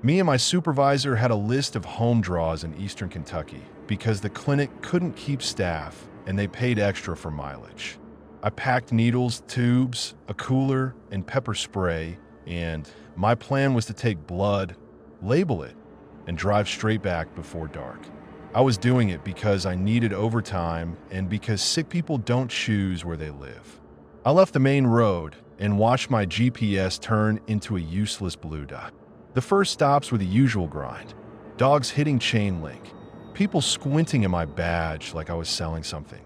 Me and my supervisor had a list of home draws in eastern Kentucky because the clinic couldn't keep staff and they paid extra for mileage. I packed needles, tubes, a cooler, and pepper spray, and my plan was to take blood, label it, and drive straight back before dark. I was doing it because I needed overtime and because sick people don't choose where they live. I left the main road and watched my GPS turn into a useless blue dot. The first stops were the usual grind. Dogs hitting chain link. People squinting at my badge like I was selling something.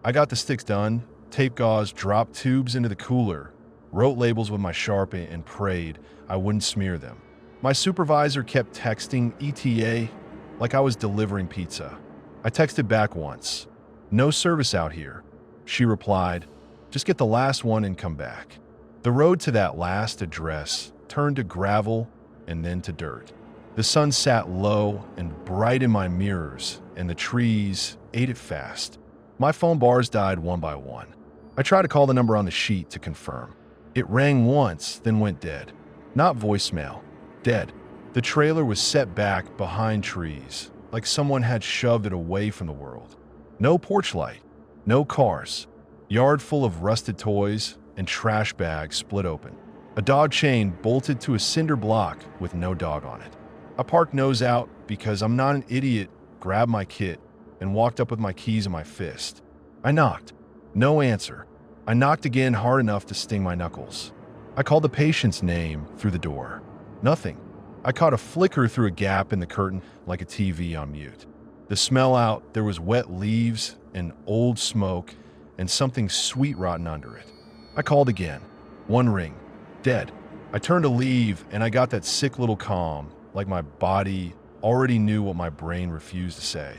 I got the sticks done, tape gauze, dropped tubes into the cooler, wrote labels with my Sharpie, and prayed I wouldn't smear them. My supervisor kept texting ETA like I was delivering pizza. I texted back once. "No service out here." She replied, "Just get the last one and come back." The road to that last address turned to gravel and then to dirt. The sun sat low and bright in my mirrors, and the trees ate it fast. My phone bars died one by one. I tried to call the number on the sheet to confirm. It rang once, then went dead. Not voicemail. Dead. The trailer was set back behind trees, like someone had shoved it away from the world. No porch light. No cars. Yard full of rusted toys and trash bags split open. A dog chain bolted to a cinder block with no dog on it. I parked nose out because I'm not an idiot, grabbed my kit, and walked up with my keys in my fist. I knocked. No answer. I knocked again hard enough to sting my knuckles. I called the patient's name through the door. Nothing. I caught a flicker through a gap in the curtain like a TV on mute. The smell out, there was wet leaves and old smoke and something sweet rotten under it. I called again. One ring. Dead. I turned to leave and I got that sick little calm, like my body already knew what my brain refused to say.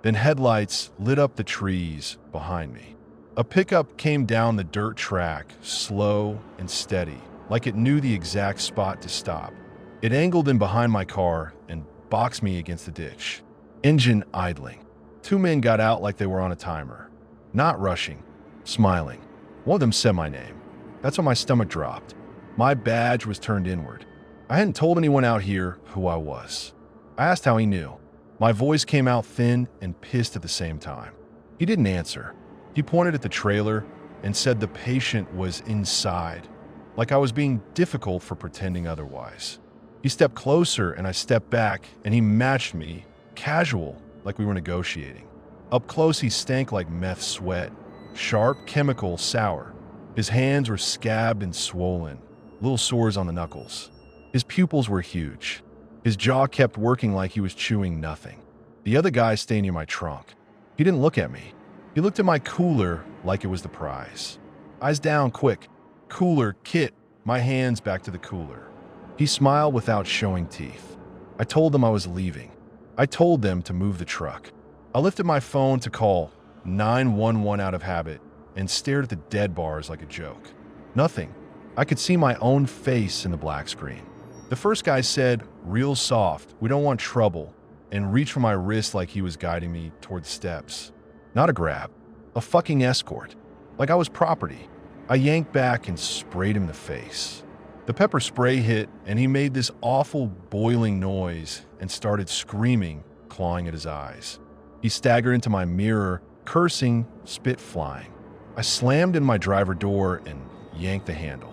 Then headlights lit up the trees behind me. A pickup came down the dirt track, slow and steady, like it knew the exact spot to stop. It angled in behind my car and boxed me against the ditch. Engine idling. Two men got out like they were on a timer. Not rushing. Smiling. One of them said my name. That's when my stomach dropped. My badge was turned inward. I hadn't told anyone out here who I was. I asked how he knew. My voice came out thin and pissed at the same time. He didn't answer. He pointed at the trailer and said the patient was inside, like I was being difficult for pretending otherwise. He stepped closer and I stepped back and he matched me, casual, like we were negotiating. Up close he stank like meth sweat, sharp, chemical, sour. His hands were scabbed and swollen, little sores on the knuckles. His pupils were huge. His jaw kept working like he was chewing nothing. The other guy stayed near my trunk. He didn't look at me. He looked at my cooler like it was the prize. Eyes down, quick. Cooler, kit. My hands back to the cooler. He smiled without showing teeth. I told them I was leaving. I told them to move the truck. I lifted my phone to call 911 out of habit and stared at the dead bars like a joke. Nothing. I could see my own face in the black screen. The first guy said, "Real soft, we don't want trouble," and reached for my wrist like he was guiding me toward the steps. Not a grab. A fucking escort. Like I was property. I yanked back and sprayed him in the face. The pepper spray hit, and he made this awful boiling noise and started screaming, clawing at his eyes. He staggered into my mirror, cursing, spit flying. I slammed in my driver door and yanked the handle.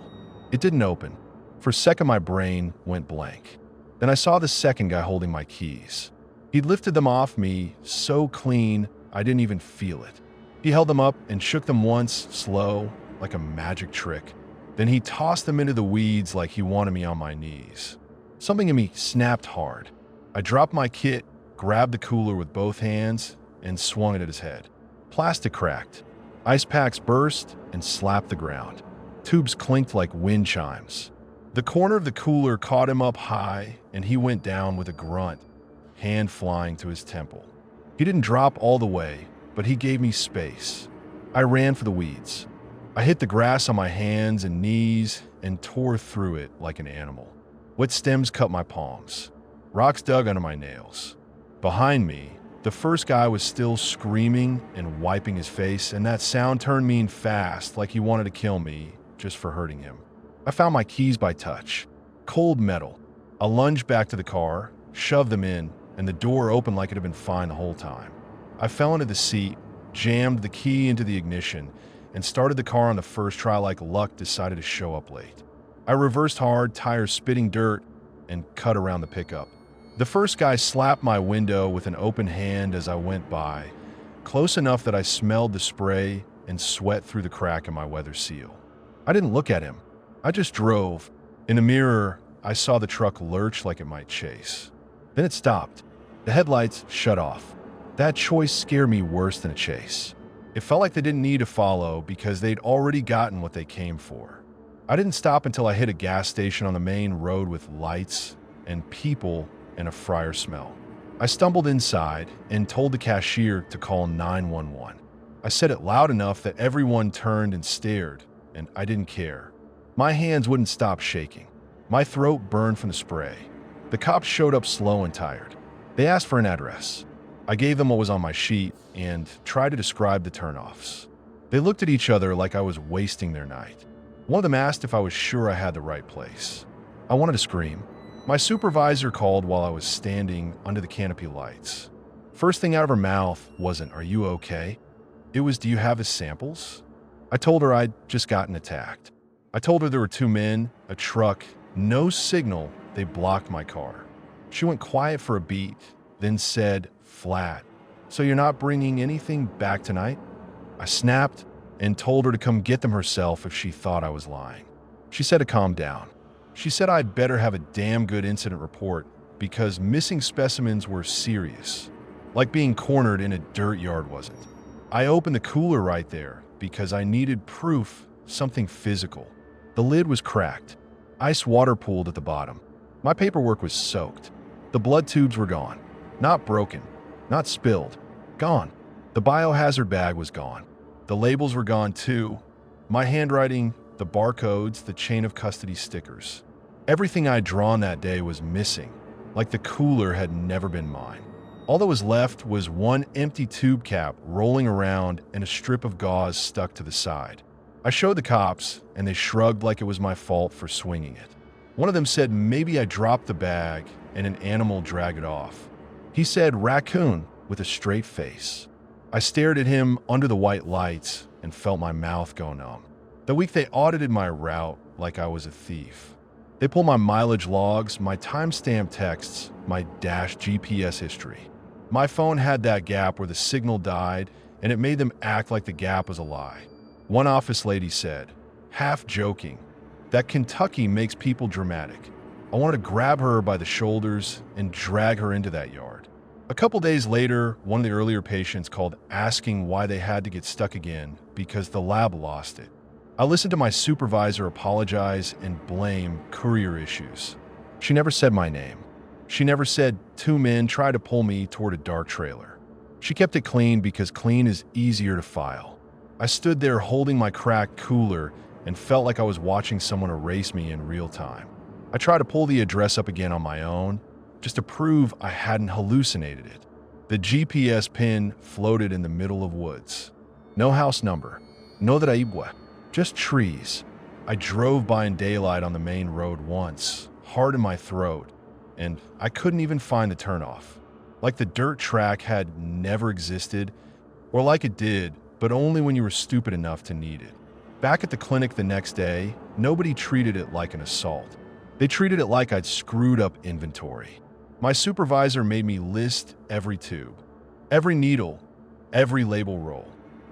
It didn't open. For a second, my brain went blank. Then I saw the second guy holding my keys. He lifted them off me so clean, I didn't even feel it. He held them up and shook them once, slow, like a magic trick. Then he tossed them into the weeds like he wanted me on my knees. Something in me snapped hard. I dropped my kit, grabbed the cooler with both hands, and swung it at his head. Plastic cracked. Ice packs burst and slapped the ground. Tubes clinked like wind chimes. The corner of the cooler caught him up high, and he went down with a grunt, hand flying to his temple. He didn't drop all the way, but he gave me space. I ran for the weeds. I hit the grass on my hands and knees and tore through it like an animal. Wet stems cut my palms. Rocks dug under my nails. Behind me, the first guy was still screaming and wiping his face, and that sound turned mean fast, like he wanted to kill me just for hurting him. I found my keys by touch. Cold metal. I lunged back to the car, shoved them in, and the door opened like it had been fine the whole time. I fell into the seat, jammed the key into the ignition, and started the car on the first try like luck decided to show up late. I reversed hard, tires spitting dirt, and cut around the pickup. The first guy slapped my window with an open hand as I went by, close enough that I smelled the spray and sweat through the crack in my weather seal. I didn't look at him. I just drove. In the mirror, I saw the truck lurch like it might chase. Then it stopped. The headlights shut off. That choice scared me worse than a chase. It felt like they didn't need to follow because they'd already gotten what they came for. I didn't stop until I hit a gas station on the main road with lights and people and a fryer smell. I stumbled inside and told the cashier to call 911. I said it loud enough that everyone turned and stared, and I didn't care. My hands wouldn't stop shaking. My throat burned from the spray. The cops showed up slow and tired. They asked for an address. I gave them what was on my sheet and tried to describe the turnoffs. They looked at each other like I was wasting their night. One of them asked if I was sure I had the right place. I wanted to scream. My supervisor called while I was standing under the canopy lights. First thing out of her mouth wasn't, "Are you okay?" It was, "Do you have his samples?" I told her I'd just gotten attacked. I told her there were two men, a truck, no signal. They blocked my car. She went quiet for a beat, then said, flat, "So you're not bringing anything back tonight?" I snapped and told her to come get them herself if she thought I was lying. She said to calm down. She said I'd better have a damn good incident report because missing specimens were serious, like being cornered in a dirt yard wasn't. I opened the cooler right there because I needed proof, something physical. The lid was cracked. Ice water pooled at the bottom. My paperwork was soaked. The blood tubes were gone. Not broken, not spilled, gone. The biohazard bag was gone. The labels were gone too. My handwriting, the barcodes, the chain of custody stickers. Everything I'd drawn that day was missing, like the cooler had never been mine. All that was left was one empty tube cap rolling around and a strip of gauze stuck to the side. I showed the cops, and they shrugged like it was my fault for swinging it. One of them said maybe I dropped the bag and an animal dragged it off. He said raccoon with a straight face. I stared at him under the white lights and felt my mouth go numb. The week they audited my route like I was a thief. They pulled my mileage logs, my timestamp texts, my dashed GPS history. My phone had that gap where the signal died, and it made them act like the gap was a lie. One office lady said, half joking, that Kentucky makes people dramatic. I wanted to grab her by the shoulders and drag her into that yard. A couple days later, one of the earlier patients called asking why they had to get stuck again because the lab lost it. I listened to my supervisor apologize and blame courier issues. She never said my name. She never said two men tried to pull me toward a dark trailer. She kept it clean because clean is easier to file. I stood there holding my cracked cooler and felt like I was watching someone erase me in real time. I tried to pull the address up again on my own, just to prove I hadn't hallucinated it. The GPS pin floated in the middle of woods. No house number, no Draibwa, just trees. I drove by in daylight on the main road once, hard in my throat, and I couldn't even find the turnoff. Like the dirt track had never existed, or like it did, but only when you were stupid enough to need it. Back at the clinic the next day, nobody treated it like an assault. They treated it like I'd screwed up inventory. My supervisor made me list every tube, every needle, every label roll.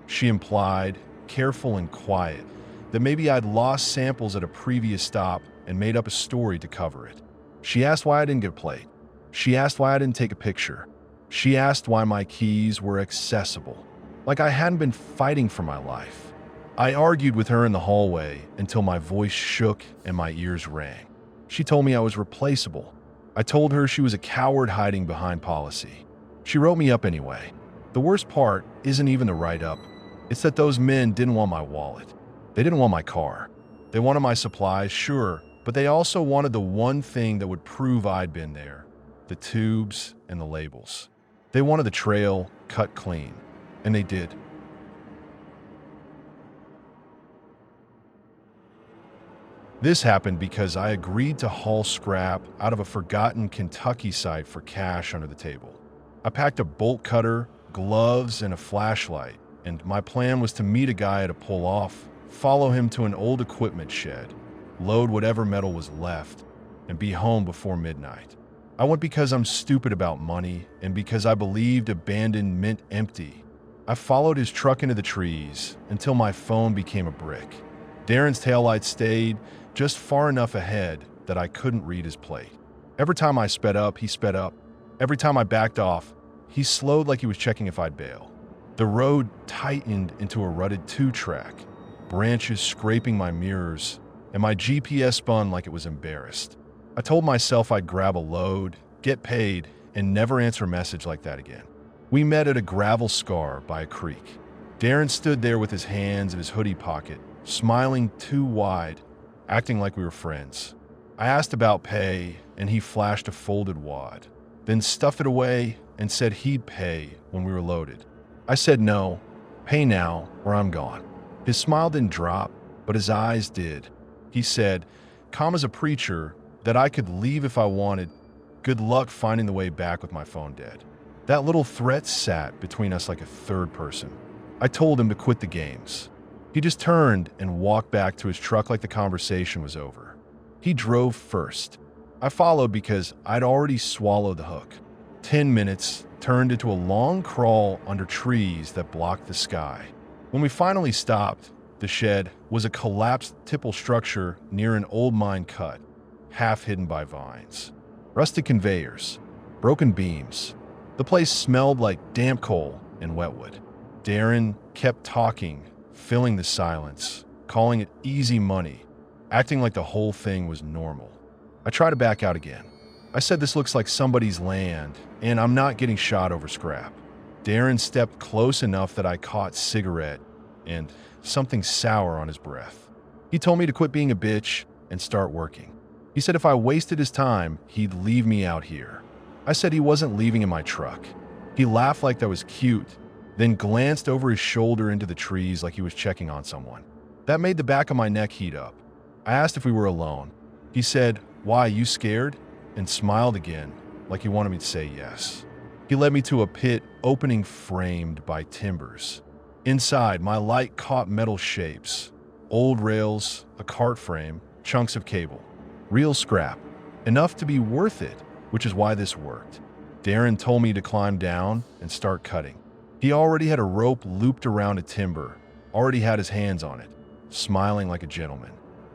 She implied, careful and quiet, that maybe I'd lost samples at a previous stop and made up a story to cover it. She asked why I didn't get a plate. She asked why I didn't take a picture. She asked why my keys were accessible, like I hadn't been fighting for my life. I argued with her in the hallway until my voice shook and my ears rang. She told me I was replaceable. I told her she was a coward hiding behind policy. She wrote me up anyway. The worst part isn't even the write-up. It's that those men didn't want my wallet. They didn't want my car. They wanted my supplies, sure, but they also wanted the one thing that would prove I'd been there, the tubes and the labels. They wanted the trail cut clean, and they did. This happened because I agreed to haul scrap out of a forgotten Kentucky site for cash under the table. I packed a bolt cutter, gloves, and a flashlight, and my plan was to meet a guy at a pull-off, follow him to an old equipment shed, load whatever metal was left, and be home before midnight. I went because I'm stupid about money and because I believed abandoned meant empty. I followed his truck into the trees until my phone became a brick. Darren's taillights stayed just far enough ahead that I couldn't read his plate. Every time I sped up, he sped up. Every time I backed off, he slowed like he was checking if I'd bail. The road tightened into a rutted two-track, branches scraping my mirrors, and my GPS spun like it was embarrassed. I told myself I'd grab a load, get paid, and never answer a message like that again. We met at a gravel scar by a creek. Darren stood there with his hands in his hoodie pocket, smiling too wide, acting like we were friends. I asked about pay, and he flashed a folded wad, then stuffed it away and said he'd pay when we were loaded. I said no, pay now or I'm gone. His smile didn't drop, but his eyes did. He said, calm as a preacher, that I could leave if I wanted. Good luck finding the way back with my phone dead. That little threat sat between us like a third person. I told him to quit the games. He just turned and walked back to his truck like the conversation was over. He drove first. I followed because I'd already swallowed the hook. 10 minutes turned into a long crawl under trees that blocked the sky. When we finally stopped, the shed was a collapsed tipple structure near an old mine cut, half hidden by vines. Rusted conveyors, broken beams. The place smelled like damp coal and wetwood. Darren kept talking, filling the silence, calling it easy money, acting like the whole thing was normal. I tried to back out again. I said this looks like somebody's land, and I'm not getting shot over scrap. Darren stepped close enough that I caught cigarette and something sour on his breath. He told me to quit being a bitch and start working. He said if I wasted his time, he'd leave me out here. I said he wasn't leaving in my truck. He laughed like that was cute, then glanced over his shoulder into the trees like he was checking on someone. That made the back of my neck heat up. I asked if we were alone. He said, "Why, you scared?" and smiled again, like he wanted me to say yes. He led me to a pit opening framed by timbers. Inside, my light caught metal shapes, old rails, a cart frame, chunks of cable. Real scrap, enough to be worth it, which is why this worked. Darren told me to climb down and start cutting. He already had a rope looped around a timber, already had his hands on it, smiling like a gentleman.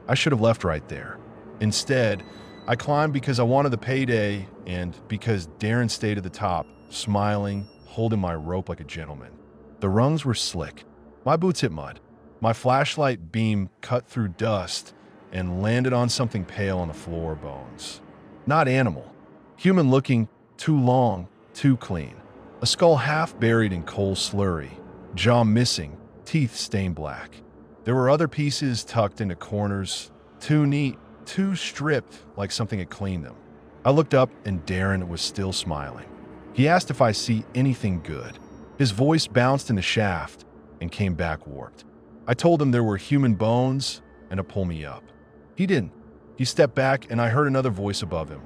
I should have left right there. Instead, I climbed because I wanted the payday and because Darren stayed at the top, smiling, holding my rope like a gentleman. The rungs were slick. My boots hit mud. My flashlight beam cut through dust and landed on something pale on the floor bones. Not animal. Human looking, too long, too clean. A skull half buried in coal slurry, jaw missing, teeth stained black. There were other pieces tucked into corners, too neat, too stripped like something had cleaned them. I looked up and Darren was still smiling. He asked if I see anything good. His voice bounced in the shaft and came back warped. I told him there were human bones and to pull me up. He didn't. He stepped back and I heard another voice above him.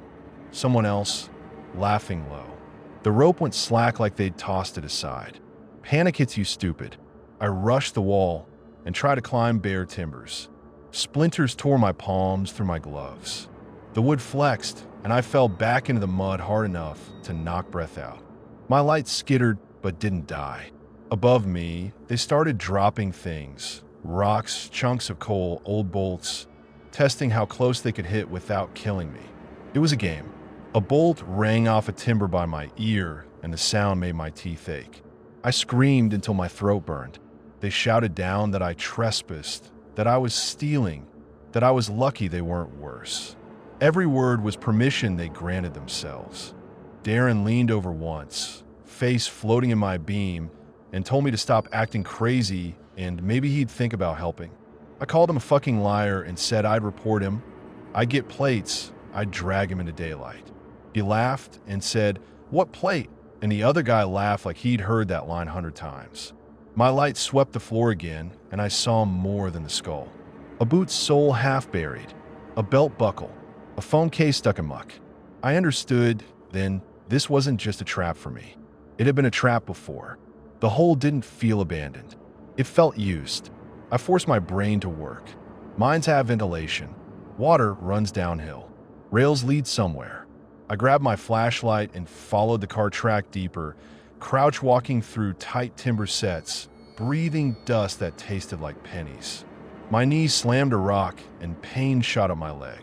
Someone else, laughing low. The rope went slack like they'd tossed it aside. Panic hits you stupid. I rushed the wall and tried to climb bare timbers. Splinters tore my palms through my gloves. The wood flexed and I fell back into the mud hard enough to knock breath out. My light skittered but didn't die. Above me, they started dropping things. Rocks, chunks of coal, old bolts, testing how close they could hit without killing me. It was a game. A bolt rang off a timber by my ear, and the sound made my teeth ache. I screamed until my throat burned. They shouted down that I trespassed, that I was stealing, that I was lucky they weren't worse. Every word was permission they granted themselves. Darren leaned over once, face floating in my beam, and told me to stop acting crazy and maybe he'd think about helping. I called him a fucking liar and said I'd report him. I'd get plates. I'd drag him into daylight. He laughed and said, "What plate?" And the other guy laughed like he'd heard that line 100 times. My light swept the floor again, and I saw more than the skull. A boot's sole half buried, a belt buckle, a phone case stuck in muck. I understood then this wasn't just a trap for me. It had been a trap before. The hole didn't feel abandoned. It felt used. I forced my brain to work. Mines have ventilation. Water runs downhill. Rails lead somewhere. I grabbed my flashlight and followed the car track deeper, crouch walking through tight timber sets, breathing dust that tasted like pennies. My knee slammed a rock and pain shot up my leg.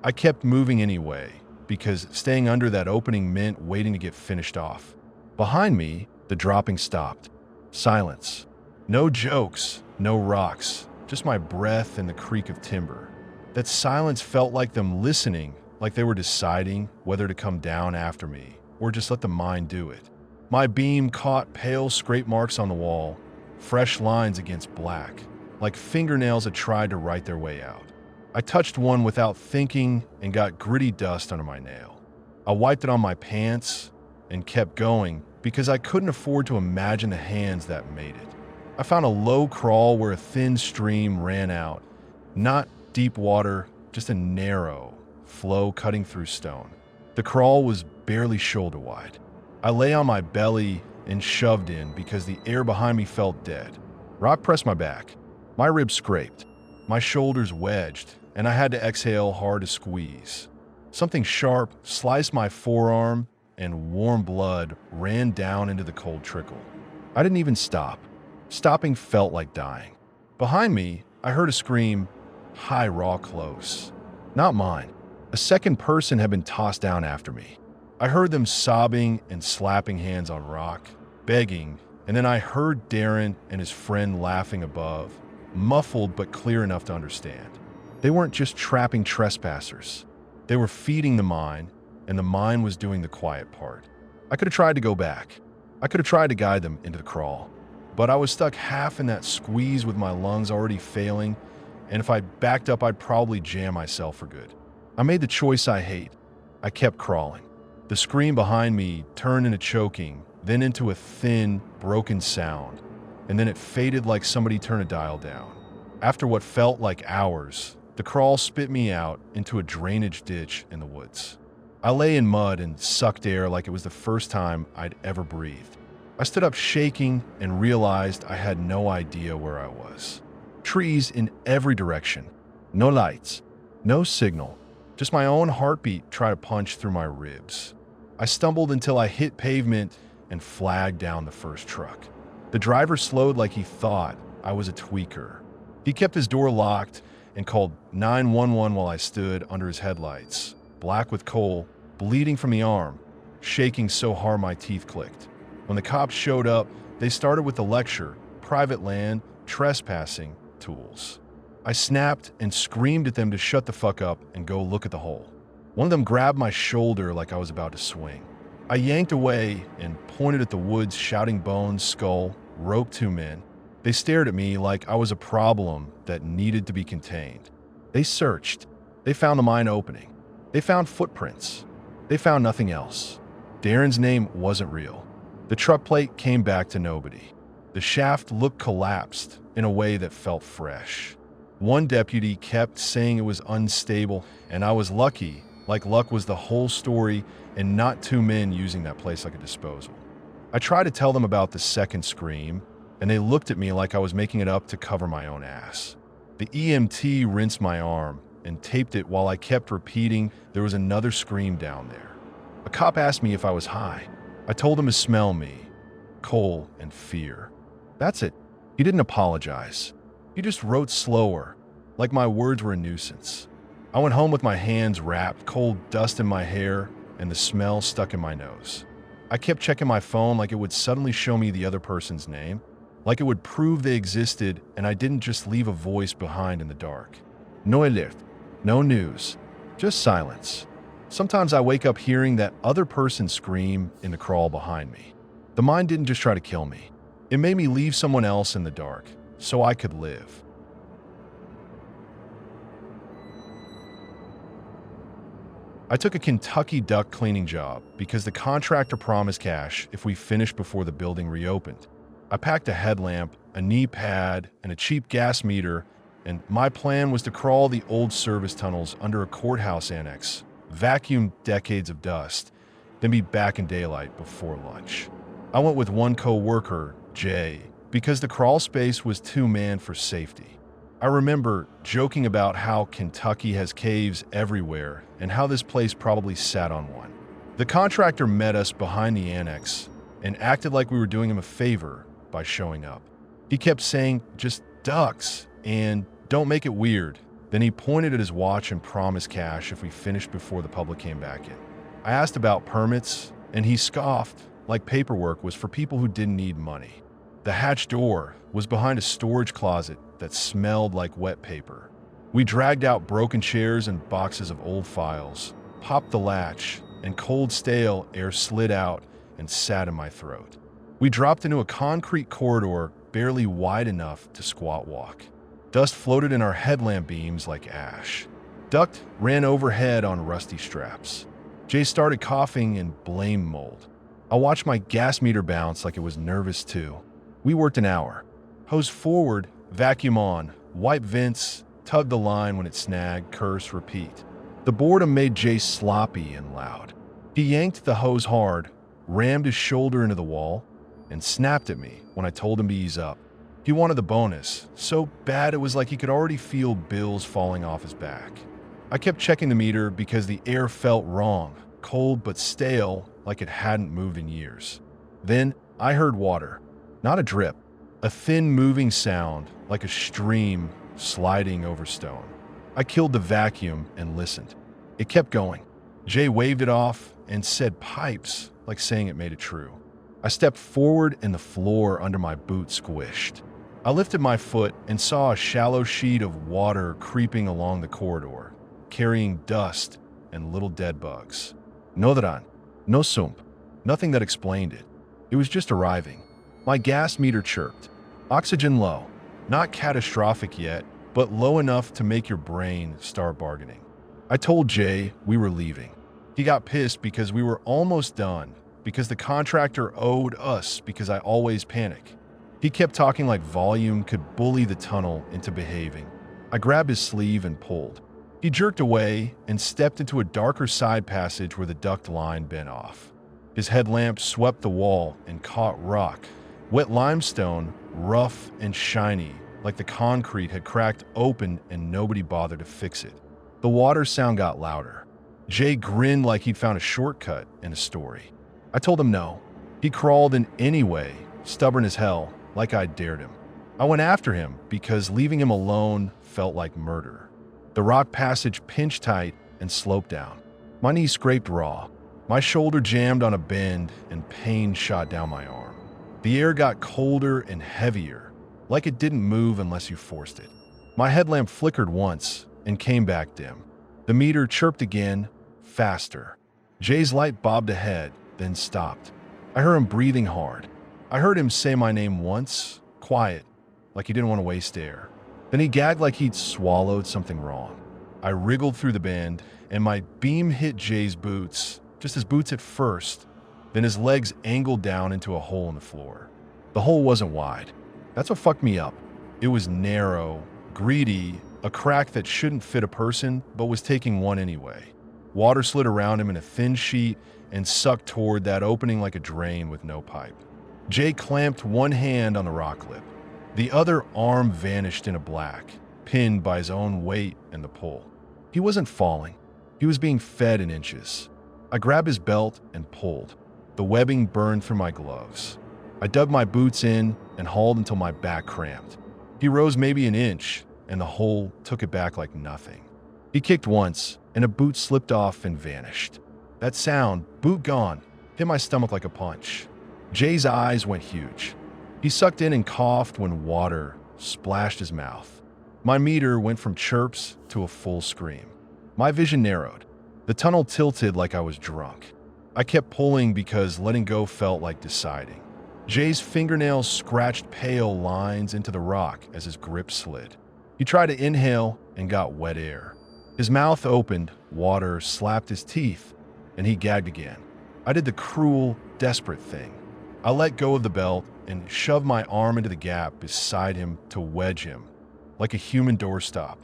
I kept moving anyway, because staying under that opening meant waiting to get finished off. Behind me, the dropping stopped. Silence. No jokes, no rocks, just my breath and the creak of timber. That silence felt like them listening, like they were deciding whether to come down after me or just let the mine do it. My beam caught pale scrape marks on the wall, fresh lines against black, like fingernails that tried to write their way out. I touched one without thinking and got gritty dust under my nail. I wiped it on my pants and kept going because I couldn't afford to imagine the hands that made it. I found a low crawl where a thin stream ran out, not deep water, just a narrow flow cutting through stone. The crawl was barely shoulder wide. I lay on my belly and shoved in because the air behind me felt dead. Rock pressed my back. My ribs scraped. My shoulders wedged, and I had to exhale hard to squeeze. Something sharp sliced my forearm, and warm blood ran down into the cold trickle. I didn't even stop. Stopping felt like dying. Behind me, I heard a scream, high, raw, close. Not mine. A second person had been tossed down after me. I heard them sobbing and slapping hands on rock, begging, and then I heard Darren and his friend laughing above, muffled but clear enough to understand. They weren't just trapping trespassers. They were feeding the mine, and the mine was doing the quiet part. I could have tried to go back. I could have tried to guide them into the crawl, but I was stuck half in that squeeze with my lungs already failing, and if I backed up, I'd probably jam myself for good. I made the choice I hate. I kept crawling. The scream behind me turned into choking, then into a thin, broken sound, and then it faded like somebody turned a dial down. After what felt like hours, the crawl spit me out into a drainage ditch in the woods. I lay in mud and sucked air like it was the first time I'd ever breathed. I stood up shaking and realized I had no idea where I was. Trees in every direction. No lights. No signal. Just my own heartbeat trying to punch through my ribs. I stumbled until I hit pavement and flagged down the first truck. The driver slowed like he thought I was a tweaker. He kept his door locked and called 911 while I stood under his headlights, black with coal, bleeding from the arm, shaking so hard my teeth clicked. When the cops showed up, they started with the lecture, private land, trespassing, tools. I snapped and screamed at them to shut the fuck up and go look at the hole. One of them grabbed my shoulder like I was about to swing. I yanked away and pointed at the woods, shouting bones, skull, roped two men. They stared at me like I was a problem that needed to be contained. They searched. They found the mine opening. They found footprints. They found nothing else. Darren's name wasn't real. The truck plate came back to nobody. The shaft looked collapsed in a way that felt fresh. One deputy kept saying it was unstable, and I was lucky, like luck was the whole story and not two men using that place like a disposal. I tried to tell them about the second scream, and they looked at me like I was making it up to cover my own ass. The EMT rinsed my arm and taped it while I kept repeating there was another scream down there. A cop asked me if I was high. I told him to smell me. Coal and fear. That's it. He didn't apologize. He just wrote slower, like my words were a nuisance. I went home with my hands wrapped, cold dust in my hair, and the smell stuck in my nose. I kept checking my phone like it would suddenly show me the other person's name, like it would prove they existed and I didn't just leave a voice behind in the dark. No alert, no news, just silence. Sometimes I wake up hearing that other person scream in the crawl behind me. The mine didn't just try to kill me. It made me leave someone else in the dark, so I could live. I took a Kentucky duck cleaning job because the contractor promised cash if we finished before the building reopened. I packed a headlamp, a knee pad, and a cheap gas meter, and my plan was to crawl the old service tunnels under a courthouse annex, vacuum decades of dust, then be back in daylight before lunch. I went with one co-worker, Jay, because the crawl space was too manned for safety. I remember joking about how Kentucky has caves everywhere and how this place probably sat on one. The contractor met us behind the annex and acted like we were doing him a favor by showing up. He kept saying, "Just ducks," and "don't make it weird." Then he pointed at his watch and promised cash if we finished before the public came back in. I asked about permits, and he scoffed, like paperwork was for people who didn't need money. The hatch door was behind a storage closet that smelled like wet paper. We dragged out broken chairs and boxes of old files, popped the latch, and cold, stale air slid out and sat in my throat. We dropped into a concrete corridor barely wide enough to squat walk. Dust floated in our headlamp beams like ash. Duct ran overhead on rusty straps. Jay started coughing and blamed mold. I watched my gas meter bounce like it was nervous too. We worked an hour. Hose forward, vacuum on, wipe vents, tug the line when it snagged, curse, repeat. The boredom made Jay sloppy and loud. He yanked the hose hard, rammed his shoulder into the wall, and snapped at me when I told him to ease up. He wanted the bonus, so bad it was like he could already feel bills falling off his back. I kept checking the meter because the air felt wrong, cold but stale, like it hadn't moved in years. Then I heard water, not a drip, a thin moving sound like a stream sliding over stone. I killed the vacuum and listened. It kept going. Jay waved it off and said pipes, like saying it made it true. I stepped forward and the floor under my boot squished. I lifted my foot and saw a shallow sheet of water creeping along the corridor, carrying dust and little dead bugs. No dran, no sump, nothing that explained it. It was just arriving. My gas meter chirped. Oxygen low. Not catastrophic yet, but low enough to make your brain start bargaining. I told Jay we were leaving. He got pissed because we were almost done, because the contractor owed us because I always panic. He kept talking like volume could bully the tunnel into behaving. I grabbed his sleeve and pulled. He jerked away and stepped into a darker side passage where the duct line bent off. His headlamp swept the wall and caught rock, wet limestone, rough and shiny, like the concrete had cracked open and nobody bothered to fix it. The water sound got louder. Jay grinned like he'd found a shortcut in a story. I told him no. He crawled in anyway, stubborn as hell, like I dared him. I went after him because leaving him alone felt like murder. The rock passage pinched tight and sloped down. My knee scraped raw. My shoulder jammed on a bend and pain shot down my arm. The air got colder and heavier, like it didn't move unless you forced it. My headlamp flickered once and came back dim. The meter chirped again, faster. Jay's light bobbed ahead, then stopped. I heard him breathing hard. I heard him say my name once, quiet, like he didn't want to waste air. Then he gagged like he'd swallowed something wrong. I wriggled through the bend, and my beam hit Jay's boots, just his boots at first. Then his legs angled down into a hole in the floor. The hole wasn't wide. That's what fucked me up. It was narrow, greedy, a crack that shouldn't fit a person, but was taking one anyway. Water slid around him in a thin sheet and sucked toward that opening like a drain with no pipe. Jay clamped one hand on the rock lip. The other arm vanished in a black, pinned by his own weight and the pull. He wasn't falling. He was being fed in inches. I grabbed his belt and pulled. The webbing burned through my gloves. I dug my boots in and hauled until my back cramped. He rose maybe an inch, and the hole took it back like nothing. He kicked once, and a boot slipped off and vanished. That sound, boot gone, hit my stomach like a punch. Jay's eyes went huge. He sucked in and coughed when water splashed his mouth. My meter went from chirps to a full scream. My vision narrowed. The tunnel tilted like I was drunk. I kept pulling because letting go felt like deciding. Jay's fingernails scratched pale lines into the rock as his grip slid. He tried to inhale and got wet air. His mouth opened, water slapped his teeth, and he gagged again. I did the cruel, desperate thing. I let go of the belt and shoved my arm into the gap beside him to wedge him. like a human doorstop.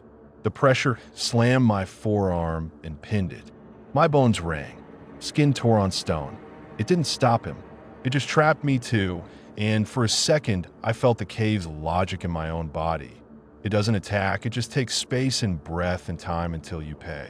The pressure slammed my forearm and pinned it. My bones rang. Skin tore on stone. It didn't stop him. It just trapped me too, and for a second, I felt the cave's logic in my own body. It doesn't attack, it just takes space and breath and time until you pay.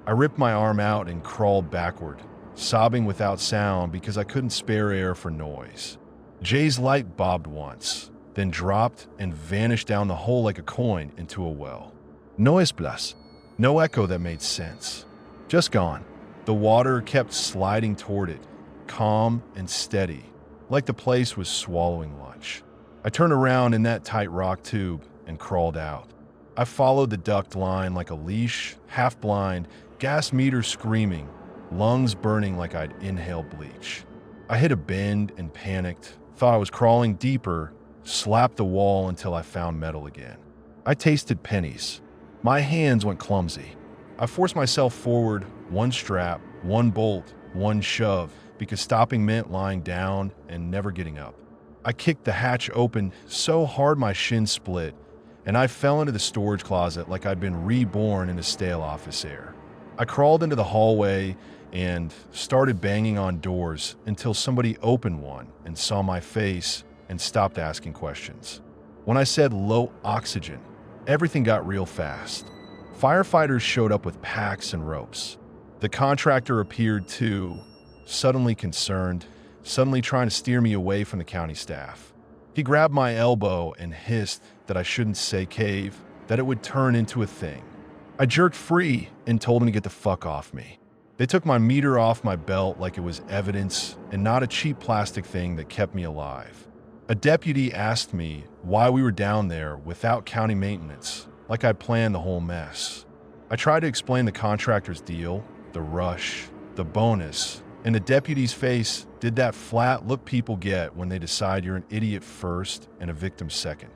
I ripped my arm out and crawled backward, sobbing without sound because I couldn't spare air for noise. Jay's light bobbed once, then dropped and vanished down the hole like a coin into a well. No esplas. No echo that made sense. Just gone. The water kept sliding toward it, calm and steady, like the place was swallowing lunch. I turned around in that tight rock tube and crawled out. I followed the duct line like a leash, half blind, gas meter screaming, lungs burning like I'd inhaled bleach. I hit a bend and panicked, thought I was crawling deeper, slapped the wall until I found metal again. I tasted pennies. My hands went clumsy. I forced myself forward, one strap, one bolt, one shove, because stopping meant lying down and never getting up. I kicked the hatch open so hard my shin split, and I fell into the storage closet like I'd been reborn in a stale office air. I crawled into the hallway and started banging on doors until somebody opened one and saw my face and stopped asking questions. When I said low oxygen, everything got real fast. Firefighters showed up with packs and ropes. The contractor appeared too, suddenly concerned, suddenly trying to steer me away from the county staff. He grabbed my elbow and hissed that I shouldn't say cave, that it would turn into a thing. I jerked free and told him to get the fuck off me. They took my meter off my belt like it was evidence and not a cheap plastic thing that kept me alive. A deputy asked me why we were down there without county maintenance, like I'd planned the whole mess. I tried to explain the contractor's deal, the rush, the bonus, and the deputy's face did that flat look people get when they decide you're an idiot first and a victim second.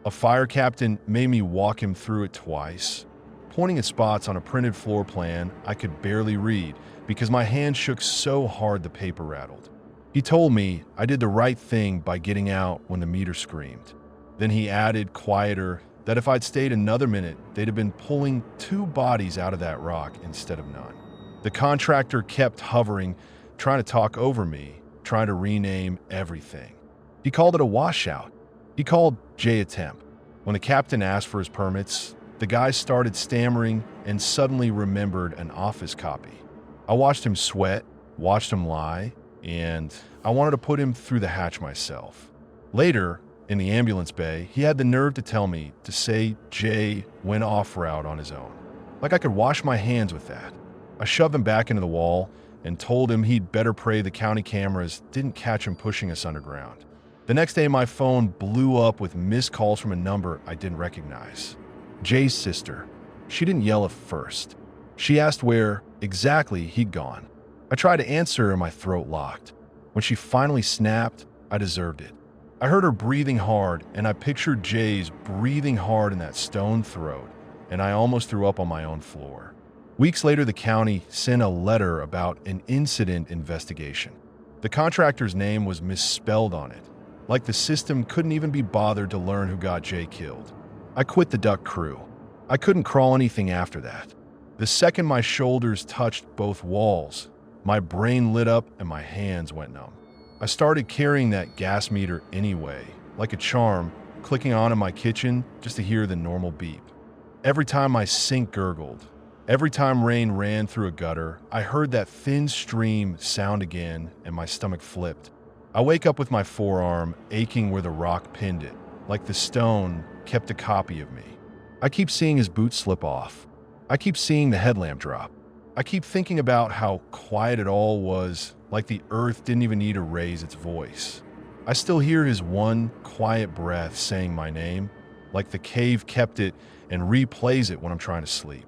A fire captain made me walk him through it twice, pointing at spots on a printed floor plan I could barely read because my hand shook so hard the paper rattled. He told me I did the right thing by getting out when the meter screamed. Then he added, quieter, that if I'd stayed another minute, they'd have been pulling 2 bodies out of that rock instead of none. The contractor kept hovering, trying to talk over me, trying to rename everything. He called it a washout. He called Jay a temp. When the captain asked for his permits, the guy started stammering and suddenly remembered an office copy. I watched him sweat, watched him lie, and I wanted to put him through the hatch myself. Later, in the ambulance bay, he had the nerve to tell me to say Jay went off-route on his own. Like I could wash my hands with that. I shoved him back into the wall and told him he'd better pray the county cameras didn't catch him pushing us underground. The next day, my phone blew up with missed calls from a number I didn't recognize. Jay's sister. She didn't yell at first. She asked where exactly he'd gone. I tried to answer and my throat locked. When she finally snapped, I deserved it. I heard her breathing hard, and I pictured Jay's breathing hard in that stone throat, and I almost threw up on my own floor. Weeks later, the county sent a letter about an incident investigation. The contractor's name was misspelled on it, like the system couldn't even be bothered to learn who got Jay killed. I quit the duck crew. I couldn't crawl anything after that. The second my shoulders touched both walls, my brain lit up and my hands went numb. I started carrying that gas meter anyway, like a charm, clicking on in my kitchen just to hear the normal beep. Every time my sink gurgled, every time rain ran through a gutter, I heard that thin stream sound again and my stomach flipped. I wake up with my forearm aching where the rock pinned it, like the stone kept a copy of me. I keep seeing his boot slip off. I keep seeing the headlamp drop. I keep thinking about how quiet it all was, like the earth didn't even need to raise its voice. I still hear his one quiet breath saying my name, like the cave kept it and replays it when I'm trying to sleep.